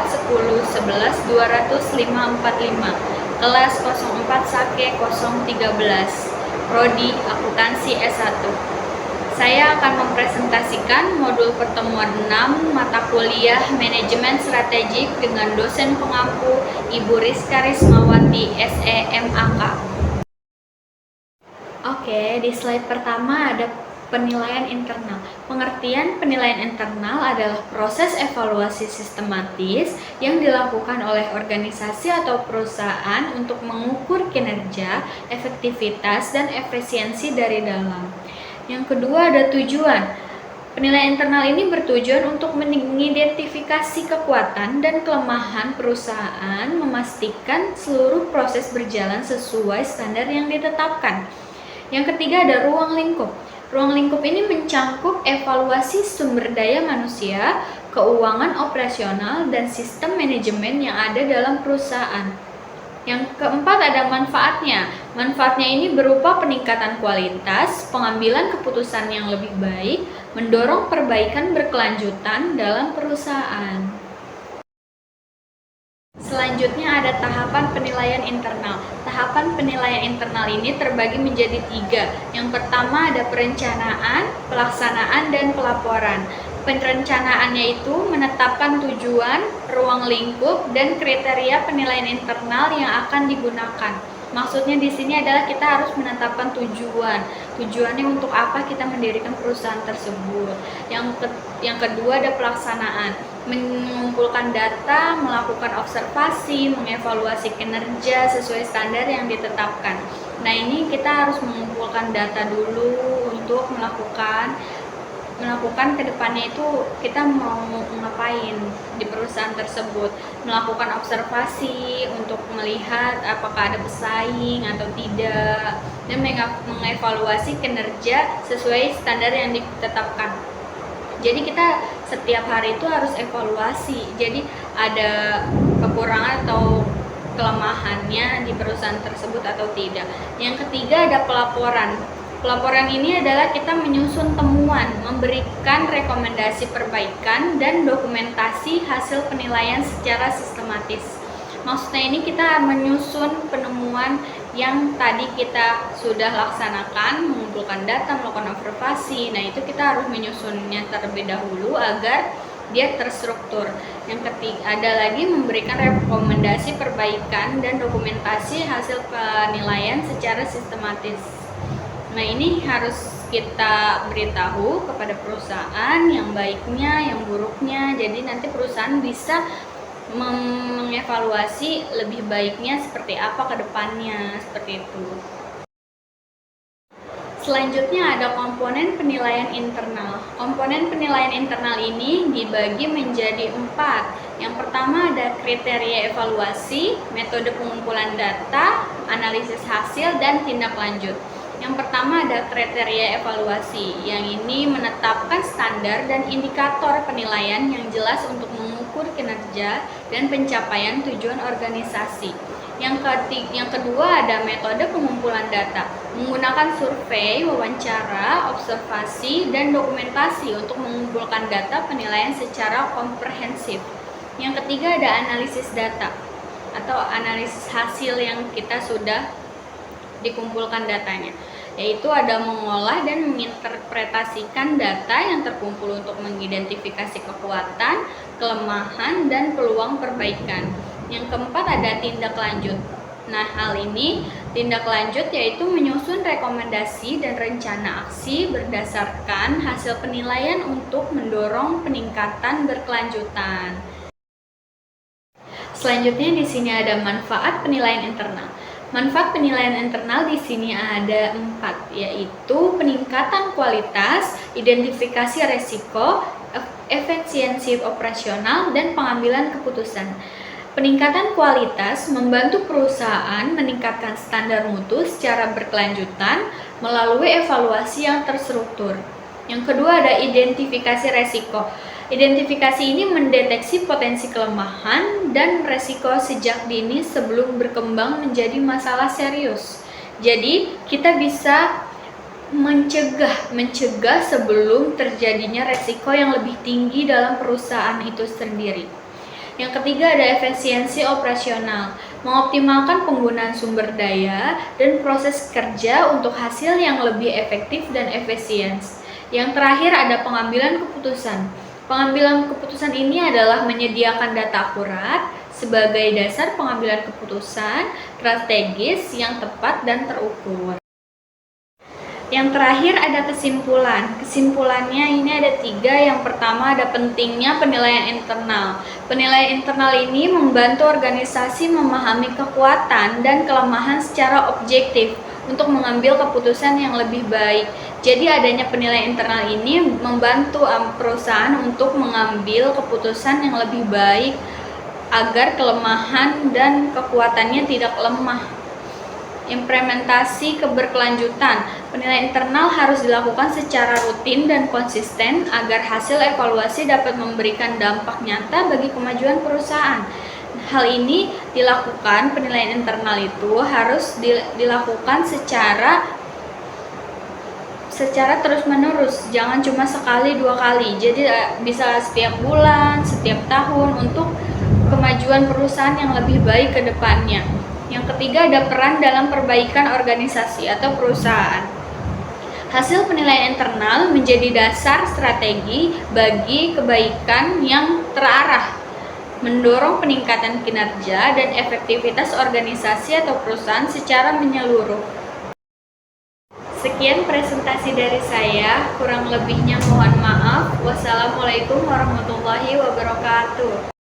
41011 20545, kelas 04 Sake 013, Prodi Akuntansi S1. Saya akan mempresentasikan modul pertemuan 6 mata kuliah Manajemen Strategik dengan dosen pengampu Ibu Rizka Rismawati, SE MAK. Oke, di slide pertama ada penilaian internal. Pengertian penilaian internal adalah proses evaluasi sistematis yang dilakukan oleh organisasi atau perusahaan untuk mengukur kinerja, efektivitas, dan efisiensi dari dalam. Yang kedua ada tujuan. Penilaian internal ini bertujuan untuk mengidentifikasi kekuatan dan kelemahan perusahaan, memastikan seluruh proses berjalan sesuai standar yang ditetapkan. Yang ketiga ada ruang lingkup. Ruang lingkup ini mencangkup evaluasi sumber daya manusia, keuangan operasional, dan sistem manajemen yang ada dalam perusahaan. Yang keempat ada manfaatnya. Manfaatnya ini berupa peningkatan kualitas, pengambilan keputusan yang lebih baik, mendorong perbaikan berkelanjutan dalam perusahaan. Selanjutnya ada tahapan penilaian internal. Tahapan penilaian internal ini terbagi menjadi 3. Yang pertama ada perencanaan, pelaksanaan, dan pelaporan. Perencanaannya itu menetapkan tujuan, ruang lingkup, dan kriteria penilaian internal yang akan digunakan. Maksudnya di sini adalah kita harus menetapkan tujuan. Tujuannya untuk apa kita mendirikan perusahaan tersebut. Yang kedua ada pelaksanaan. Mengumpulkan data, melakukan observasi, mengevaluasi kinerja sesuai standar yang ditetapkan. Nah, ini kita harus mengumpulkan data dulu untuk melakukan kedepannya itu kita mau ngapain di perusahaan tersebut, melakukan observasi untuk melihat apakah ada pesaing atau tidak, dan mengevaluasi kinerja sesuai standar yang ditetapkan. Jadi kita setiap hari itu harus evaluasi, jadi ada kekurangan atau kelemahannya di perusahaan tersebut atau tidak. Yang ketiga ada pelaporan. Pelaporan ini adalah kita menyusun temuan, memberikan rekomendasi perbaikan, dan dokumentasi hasil penilaian secara sistematis. Maksudnya ini kita menyusun penemuan yang tadi kita sudah laksanakan, mengumpulkan data, melakukan observasi. Nah, itu kita harus menyusunnya terlebih dahulu agar dia terstruktur. Yang ketiga ada lagi memberikan rekomendasi perbaikan dan dokumentasi hasil penilaian secara sistematis. Nah, ini harus kita beritahu kepada perusahaan yang baiknya, yang buruknya. Jadi nanti perusahaan bisa mengevaluasi lebih baiknya seperti apa ke depannya, seperti itu. Selanjutnya ada komponen penilaian internal. Komponen penilaian internal ini dibagi menjadi 4. Yang pertama ada kriteria evaluasi, metode pengumpulan data, analisis hasil, dan tindak lanjut. Yang pertama ada kriteria evaluasi, yang ini menetapkan standar dan indikator penilaian yang jelas untuk mengukur kinerja dan pencapaian tujuan organisasi. Yang kedua ada metode pengumpulan data, menggunakan survei, wawancara, observasi, dan dokumentasi untuk mengumpulkan data penilaian secara komprehensif. Yang ketiga ada analisis data atau analisis hasil yang kita sudah dikumpulkan datanya, yaitu ada mengolah dan menginterpretasikan data yang terkumpul untuk mengidentifikasi kekuatan, kelemahan, dan peluang perbaikan. Yang keempat ada tindak lanjut. Nah, hal ini tindak lanjut yaitu menyusun rekomendasi dan rencana aksi berdasarkan hasil penilaian untuk mendorong peningkatan berkelanjutan. Selanjutnya di sini ada manfaat penilaian internal. Manfaat penilaian internal di sini ada 4, yaitu peningkatan kualitas, identifikasi resiko, efisiensi operasional, dan pengambilan keputusan. Peningkatan kualitas membantu perusahaan meningkatkan standar mutu secara berkelanjutan melalui evaluasi yang terstruktur. Yang kedua ada identifikasi resiko. Identifikasi ini mendeteksi potensi kelemahan dan resiko sejak dini sebelum berkembang menjadi masalah serius. Jadi, kita bisa mencegah sebelum terjadinya resiko yang lebih tinggi dalam perusahaan itu sendiri. Yang ketiga ada efisiensi operasional, mengoptimalkan penggunaan sumber daya dan proses kerja untuk hasil yang lebih efektif dan efisien. Yang terakhir ada pengambilan keputusan. Pengambilan keputusan ini adalah menyediakan data akurat sebagai dasar pengambilan keputusan strategis yang tepat dan terukur. Yang terakhir ada kesimpulan. Kesimpulannya ini ada 3. Yang pertama ada pentingnya penilaian internal. Penilaian internal ini membantu organisasi memahami kekuatan dan kelemahan secara objektif untuk mengambil keputusan yang lebih baik. Jadi adanya penilaian internal ini membantu perusahaan untuk mengambil keputusan yang lebih baik agar kelemahan dan kekuatannya tidak lemah. Implementasi keberkelanjutan. Penilaian internal harus dilakukan secara rutin dan konsisten agar hasil evaluasi dapat memberikan dampak nyata bagi kemajuan perusahaan. Hal ini dilakukan, penilaian internal itu harus dilakukan secara terus-menerus, jangan cuma sekali 2 kali. Jadi bisa setiap bulan, setiap tahun untuk kemajuan perusahaan yang lebih baik ke depannya. Yang ketiga ada peran dalam perbaikan organisasi atau perusahaan. Hasil penilaian internal menjadi dasar strategi bagi kebaikan yang terarah, mendorong peningkatan kinerja dan efektivitas organisasi atau perusahaan secara menyeluruh. Sekian presentasi dari saya, kurang lebihnya mohon maaf. Wassalamualaikum warahmatullahi wabarakatuh.